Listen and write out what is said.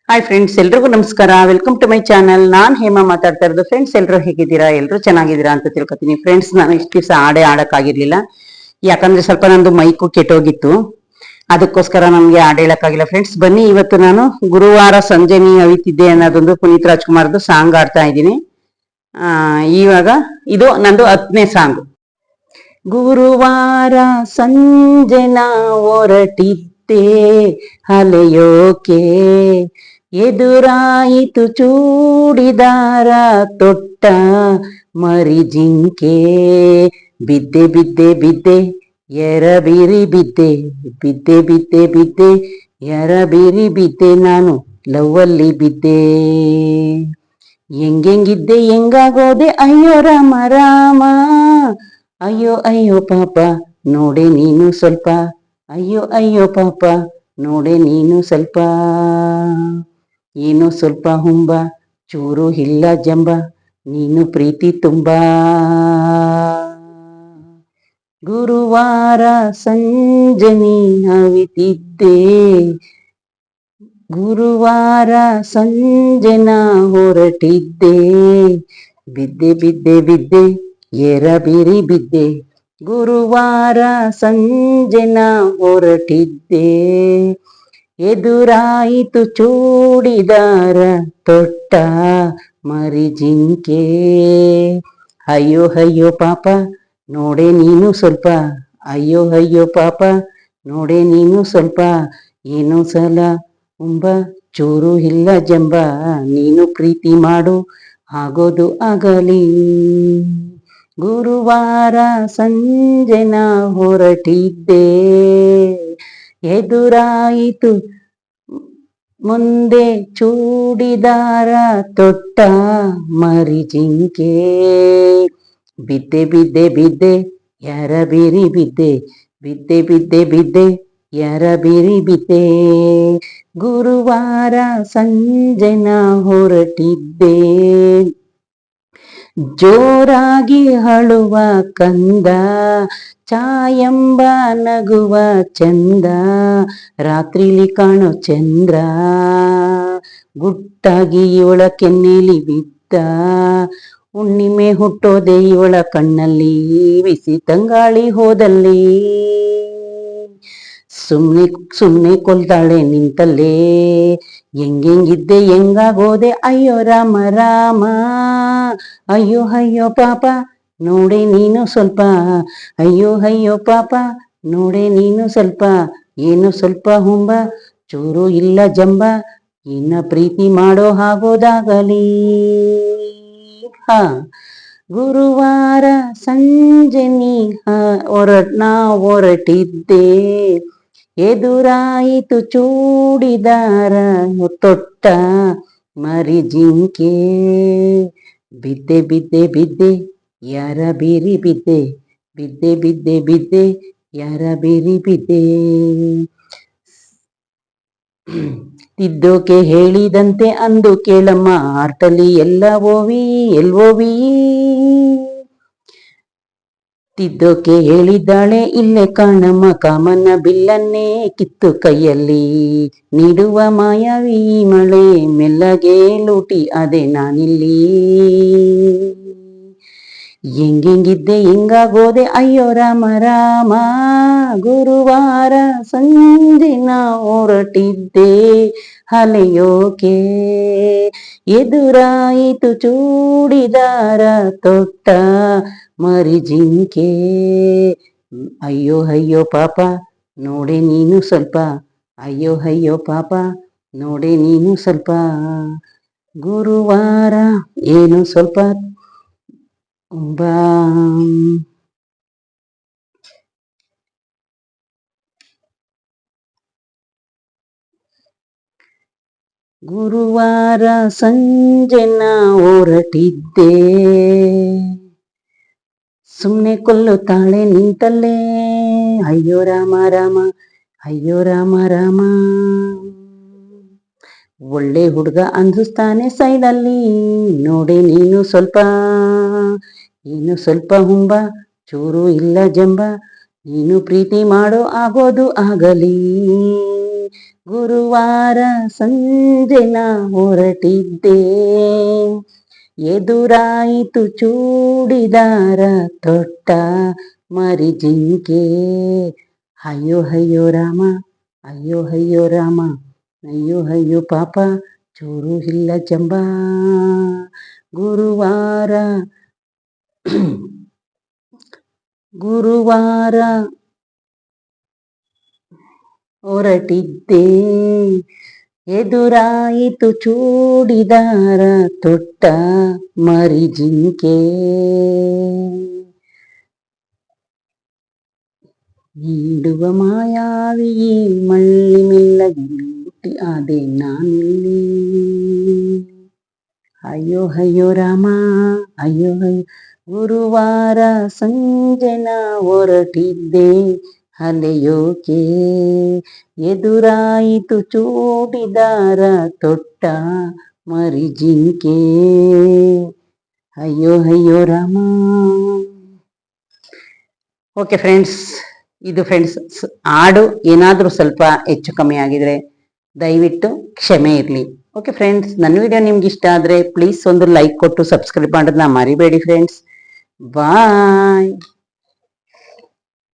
Hi friends, ಎಲ್ರಿಗೂ ನಮಸ್ಕಾರ. Welcome to my channel. ನಾನ್ ಹೇಮಾ ಮಾತಾಡ್ತಾ ಇರೋದು. ಫ್ರೆಂಡ್ಸ್, ಎಲ್ಲರೂ ಹೇಗಿದ್ದೀರಾ? ಎಲ್ಲರೂ ಚೆನ್ನಾಗಿದ್ದೀರಾ ಅಂತ ತಿಳ್ಕೊತೀನಿ. ಫ್ರೆಂಡ್ಸ್, ನಾನು ಇಷ್ಟು ದಿವಸ ಆಡಕ್ಕಾಗಿರ್ಲಿಲ್ಲ, ಯಾಕಂದ್ರೆ ಸ್ವಲ್ಪ ನಂದು ಮೈಕು ಕೆಟ್ಟೋಗಿತ್ತು. ಅದಕ್ಕೋಸ್ಕರ ನಮ್ಗೆ ಹೇಳಕ್ಕಾಗಿಲ್ಲ. ಫ್ರೆಂಡ್ಸ್, ಬನ್ನಿ, ಇವತ್ತು ನಾನು ಗುರುವಾರ ಸಂಜೆ ನೀ ಅವಿತಿದ್ದೆ ಅನ್ನೋದೊಂದು ಪುನೀತ್ ರಾಜ್ಕುಮಾರ್ದು ಸಾಂಗ್ ಆಡ್ತಾ ಇದ್ದೀನಿ. ಇವಾಗ ಇದು ನಂದು 10ನೇ ಸಾಂಗ್. ಗುರುವಾರ ಸಂಜೆ ನಾ ಹೊರಟಿದ್ದೆ ಅಲೆಯೋಕೆ, ಎದುರಾಯಿತು ಚೂಡಿದಾರ ತೊಟ್ಟ ಮರಿಜಿಂಕೆ. ಬಿದ್ದೆ ಬಿದ್ದೆ ಬಿದ್ದೆ ಎರಬೀರಿ ಬಿದ್ದೆ, ಬಿದ್ದೆ ಬಿದ್ದೆ ಬಿದ್ದೆ ಎರಬೀರಿ ಬಿದ್ದೆ, ನಾನು ಲವ್ವಲ್ಲಿ ಬಿದ್ದೆ. ಹೆಂಗಿದ್ದೆ ಹೆಂಗಾಗೋದೆ ಅಯ್ಯೋ ರಾಮ ರಾಮ, ಅಯ್ಯೋ ಅಯ್ಯೋ ಪಾಪ ನೋಡೆ ನೀನು ಸ್ವಲ್ಪ, ಅಯ್ಯೋ ಅಯ್ಯೋ ಪಾಪ ನೋಡೆ ನೀನು ಸ್ವಲ್ಪ. ಏನು ಸ್ವಲ್ಪ ಹುಂಬ, ಚೂರು ಇಲ್ಲ ಜಂಬ, ನೀನು ಪ್ರೀತಿ ತುಂಬಾ. ಗುರುವಾರ ಸಂಜೆ ನೀ ಅವಿತಿದ್ದೆ, ಗುರುವಾರ ಸಂಜೆ ನಾ ಹೊರಟಿದ್ದೆ, ಬಿದ್ದೆ ಬಿದ್ದೆ ಬಿದ್ದೆ ಎರಬೀರಿ ಬಿದ್ದೆ. ಗುರುವಾರ ಸಂಜೆ ನಾ ಹೊರಟಿದ್ದೆ, ಎದುರಾಯಿತು ಚೂಡಿದಾರ ತೊಟ್ಟ ಮರಿಜಿಂಕೆ. ಅಯ್ಯೋ ಅಯ್ಯೋ ಪಾಪ ನೋಡೆ ನೀನು ಸ್ವಲ್ಪ, ಅಯ್ಯೋ ಅಯ್ಯೋ ಪಾಪ ನೋಡೆ ನೀನು ಸ್ವಲ್ಪ. ಏನು ಸಲ ಉಂಬ, ಚೂರು ಇಲ್ಲ ಜಂಬ, ನೀನು ಪ್ರೀತಿ ಮಾಡು ಆಗೋದು ಆಗಲಿ. ಗುರುವಾರ ಸಂಜೆ ನಾ ಹೊರಟಿದ್ದೆ, ಎದುರಾಯಿತು ಮುಂದೆ ಚೂಡಿದಾರ ತೊಟ್ಟ ಮರಿಜಿಂಕೆ. ಬಿದ್ದೆ ಬಿದ್ದೆ ಬಿದ್ದೆ ಎರಬೀರಿ ಬಿದ್ದೆ, ಬಿದ್ದೆ ಬಿದ್ದೆ ಬಿದ್ದೆ ಎರಬೀರಿ ಬಿದ್ದೆ. ಗುರುವಾರ ಸಂಜೆ ನಾ ಹೊರಟಿದ್ದೆ, ಜೋರಾಗಿ ಅಳುವ ಕಂದ, ಛಾಯೆಂಬ ನಗುವ ಚಂದ, ರಾತ್ರಿಲಿ ಕಾಣೋ ಚಂದ್ರ, ಗುಟ್ಟಾಗಿ ಇವಳ ಕೆನ್ನೆಲಿ ಬಿದ್ದ, ಹುಣ್ಣಿಮೆ ಹುಟ್ಟೋದೆ ಇವಳ ಕಣ್ಣಲ್ಲಿ, ಬಿಸಿ ತಂಗಾಳಿ ಹೋದಲ್ಲಿ, ಸುಮ್ನೆ ಸುಮ್ನೆ ಕೊಲ್ತಾಳೆ ನಿಂತಲ್ಲೇ. ಹೆಂಗಿದ್ದೆ ಹೆಂಗಾಗೋದೆ ಅಯ್ಯೋ ರಾಮ ರಾಮ, ಅಯ್ಯೋ ಅಯ್ಯೋ ಪಾಪ ನೋಡೆ ನೀನು ಸ್ವಲ್ಪ, ಅಯ್ಯೋ ಅಯ್ಯೋ ಪಾಪ ನೋಡೆ ನೀನು ಸ್ವಲ್ಪ. ಏನು ಸ್ವಲ್ಪ ಹುಂಬ, ಚೂರು ಇಲ್ಲ ಜಂಬ, ಇನ್ನ ಪ್ರೀತಿ ಮಾಡೋ ಆಗೋದಾಗಲಿ. ಗುರುವಾರ ಸಂಜೆ ನೀ ನಾ ಹೊರಟಿದ್ದೆ, ಎದುರಾಯಿತು ಚೂಡಿದಾರ ತೊಟ್ಟ ಮರಿಜಿಂಕೆ. ಬಿದ್ದೆ ಬಿದ್ದೆ ಬಿದ್ದೆ ಎರಬೀರಿ ಬಿದ್ದೆ, ಬಿದ್ದೆ ಬಿದ್ದೆ ಬಿದ್ದೆ ಎರಬೀರಿ ಬಿದ್ದೆ. ತಿದ್ದೋಕೆ ಹೇಳಿದಂತೆ ಅಂದು ಕೇಳಮ್ಮ, ಆರ್ತಲ್ಲಿ ಎಲ್ಲ ಓವಿ ಎಲ್ವೋವಿ. ತಿದ್ದೋಕೆ ಹೇಳಿದ್ದಾಳೆ ಇಲ್ಲೇ ಕಾಣಮ್ಮ, ಕಾಮನ ಬಿಲ್ಲನ್ನೇ ಕಿತ್ತು ಕೈಯಲ್ಲಿ ನೀಡುವ ಮಾಯಾವಿ ಮಳೆ, ಮೆಲ್ಲಗೆ ಲೂಟಿ ಅದೇ ನಾನಿಲ್ಲಿ. ಹೆಂಗಿದ್ದೆ ಹೆಂಗಾಗೋದೆ ಅಯ್ಯೋ ರಾಮ ರಾಮ, ಗುರುವಾರ ಸಂಜೆ ನಾ ಹೊರಟಿದ್ದೆ ಅಲೆಯೋಕೆ, ಎದುರಾಯಿತು ಚೂಡಿದಾರ ತೊಟ್ಟ ಮರಿಜಿಂಕೆ. ಅಯ್ಯೋ ಅಯ್ಯೋ ಪಾಪ ನೋಡೆ ನೀನು ಸ್ವಲ್ಪ, ಅಯ್ಯೋ ಅಯ್ಯೋ ಪಾಪ ನೋಡೆ ನೀನು ಸ್ವಲ್ಪ. ಗುರುವಾರ ಏನು ಸ್ವಲ್ಪ ಬಾ. ಗುರುವಾರ ಸಂಜೆ ನಾ ಹೊರಟಿದ್ದೆ, ಸುಮ್ನೆ ಕೊಲ್ಲುತ್ತಾಳೆ ನಿಂತಲ್ಲೇ, ಅಯ್ಯೋ ರಾಮ ರಾಮ, ಅಯ್ಯೋ ರಾಮ ರಾಮ. ಒಳ್ಳೆ ಹುಡುಗ ಅಂದಿಸ್ತಾನೆ ಸೈಡಲ್ಲಿ, ನೋಡೆ ನೀನು ಸ್ವಲ್ಪ, ನೀನು ಸ್ವಲ್ಪ ಹುಂಬ, ಚೂರು ಇಲ್ಲ ಜಂಬ, ನೀನು ಪ್ರೀತಿ ಮಾಡೋ ಆಗೋದು ಆಗಲಿ. ಗುರುವಾರ ಸಂಜೆನ ಹೊರಟಿದ್ದೆ, ಎದುರಾಯಿತು ಚೂಡಿದಾರ ತೊಟ್ಟ ಮರಿಜಿಂಕೆ. ಅಯ್ಯೋ ಅಯ್ಯೋ ರಾಮ, ಅಯ್ಯೋ ಅಯ್ಯೋ ರಾಮ, ಅಯ್ಯೋ ಅಯ್ಯೋ ಪಾಪ, ಚೂರು ಇಲ್ಲ ಚಂಬ. ಗುರುವಾರ ಗುರುವಾರ ಹೊರಟಿದ್ದೆ, ಎದುರಾಯಿತು ಚೂಡಿದಾರ ತೊಟ್ಟ ಮರಿಜಿಂಕೆ. ನೀಡುವ ಮಾಯಾವಿ ಮಳ್ಳಿ ಮೆಲ್ಲಗೆ ಹುಟ್ಟಿ ಆದೆ ನಾನಿಲ್ಲಿ. ಅಯ್ಯೋ ಅಯ್ಯೋ ರಾಮ, ಅಯ್ಯೋ ಅಯ್ಯೋ. ಗುರುವಾರ ಸಂಜೆನ ಹೊರಟಿದ್ದೆ, ಅಲೆಯೋಕೆ ಎದುರಾಯಿತು ಚೂಡಿದಾರ ತೊಟ್ಟ ಮರಿಜಿಂಕೆ. ಅಯ್ಯೋ ಅಯ್ಯೋ ರಾಮ. ಓಕೆ ಫ್ರೆಂಡ್ಸ್, ಇದು ಫ್ರೆಂಡ್ಸ್ ಹಾಡು ಏನಾದರೂ ಸ್ವಲ್ಪ ಹೆಚ್ಚು ಕಮ್ಮಿ ಆಗಿದ್ರೆ ದಯವಿಟ್ಟು ಕ್ಷಮೆ ಇರಲಿ. ಓಕೆ ಫ್ರೆಂಡ್ಸ್, ನನ್ನ ವಿಡಿಯೋ ನಿಮ್ಗೆ ಇಷ್ಟ ಆದರೆ ಪ್ಲೀಸ್ ಒಂದು ಲೈಕ್ ಕೊಟ್ಟು ಸಬ್ಸ್ಕ್ರೈಬ್ ಮಾಡೋದನ್ನ ಮರಿಬೇಡಿ ಫ್ರೆಂಡ್ಸ್. ಬಾಯ್.